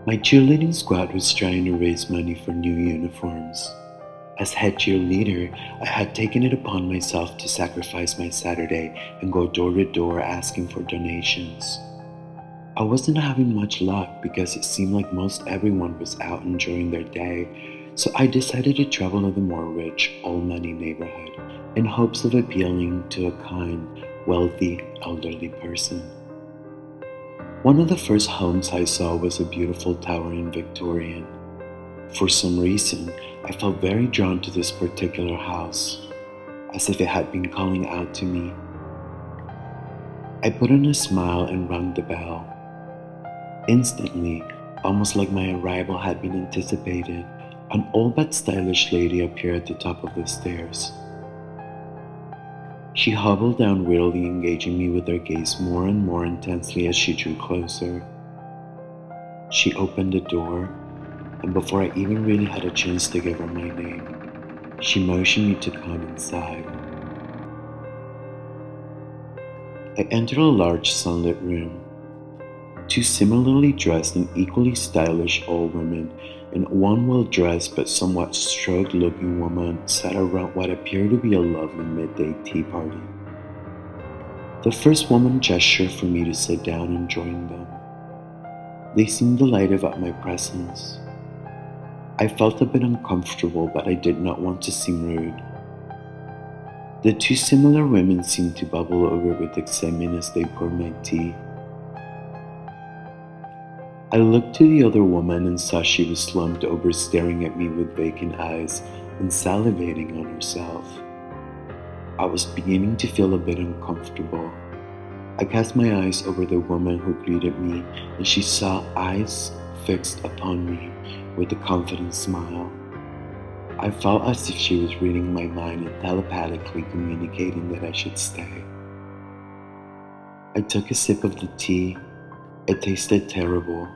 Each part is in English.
My cheerleading squad was trying to raise money for new uniforms. As head cheerleader, I had taken it upon myself to sacrifice my Saturday and go door to door asking for donations. I wasn't having much luck because it seemed like most everyone was out enjoying their day, so I decided to travel to the more rich, all-money neighborhood in hopes of appealing to a kind, wealthy, elderly person. One of the first homes I saw was a beautiful tower in Victorian. For some reason, I felt very drawn to this particular house, as if it had been calling out to me. I put on a smile and rang the bell. Instantly, almost like my arrival had been anticipated, an old but stylish lady appeared at the top of the stairs. She hobbled down wearily, engaging me with her gaze more and more intensely as she drew closer. She opened the door, and before I even really had a chance to give her my name, she motioned me to come inside. I entered a large sunlit room. Two similarly dressed and equally stylish old women and one well-dressed but somewhat stroked-looking woman sat around what appeared to be a lovely midday tea party. The first woman gestured for me to sit down and join them. They seemed delighted at my presence. I felt a bit uncomfortable, but I did not want to seem rude. The two similar women seemed to bubble over with excitement as they poured my tea. I looked to the other woman and saw she was slumped over, staring at me with vacant eyes and salivating on herself. I was beginning to feel a bit uncomfortable. I cast my eyes over the woman who greeted me, and she saw eyes fixed upon me with a confident smile. I felt as if she was reading my mind and telepathically communicating that I should stay. I took a sip of the tea. It tasted terrible.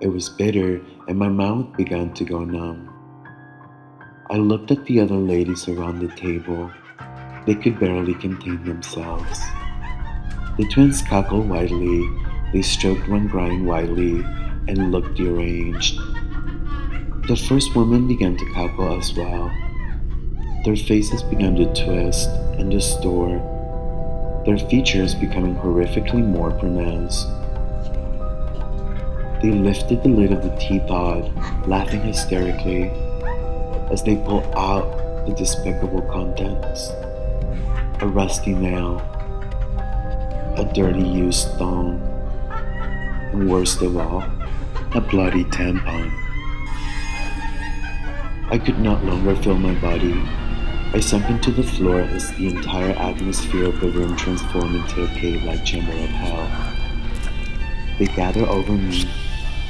It was bitter, and my mouth began to go numb. I looked at the other ladies around the table. They could barely contain themselves. The twins cackled widely. They stroked one groin widely and looked deranged. The first woman began to cackle as well. Their faces began to twist and distort, their features becoming horrifically more pronounced. They lifted the lid of the teapot, laughing hysterically, as they pulled out the despicable contents. A rusty nail, a dirty used thong, and worst of all, a bloody tampon. I could not longer feel my body. I sunk into the floor as the entire atmosphere of the room transformed into a cave-like chamber of hell. They gathered over me.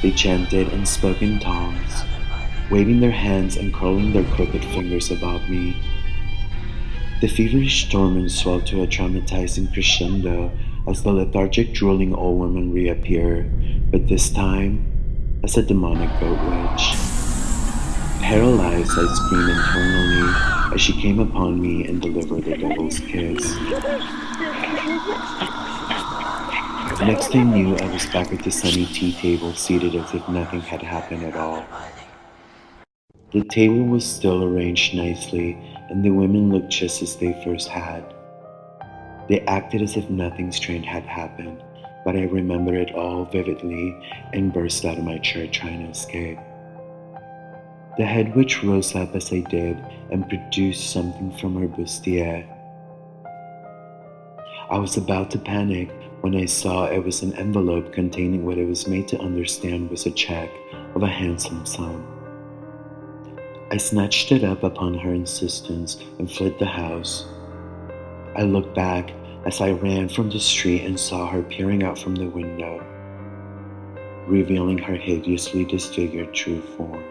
They chanted and spoke in tongues, waving their hands and curling their crooked fingers about me. The feverish torment swelled to a traumatizing crescendo as the lethargic, drooling old woman reappeared, but this time as a demonic goat witch. Paralyzed, I screamed internally as she came upon me and delivered the devil's kiss. Next I knew, I was back at the sunny tea table, seated as if nothing had happened at all. The table was still arranged nicely, and the women looked just as they first had. They acted as if nothing strange had happened, but I remember it all vividly and burst out of my chair trying to escape. The head witch rose up as I did and produced something from her bustier. I was about to panic when I saw it was an envelope containing what I was made to understand was a check of a handsome sum. I snatched it up upon her insistence and fled the house. I looked back as I ran from the street and saw her peering out from the window, revealing her hideously disfigured true form.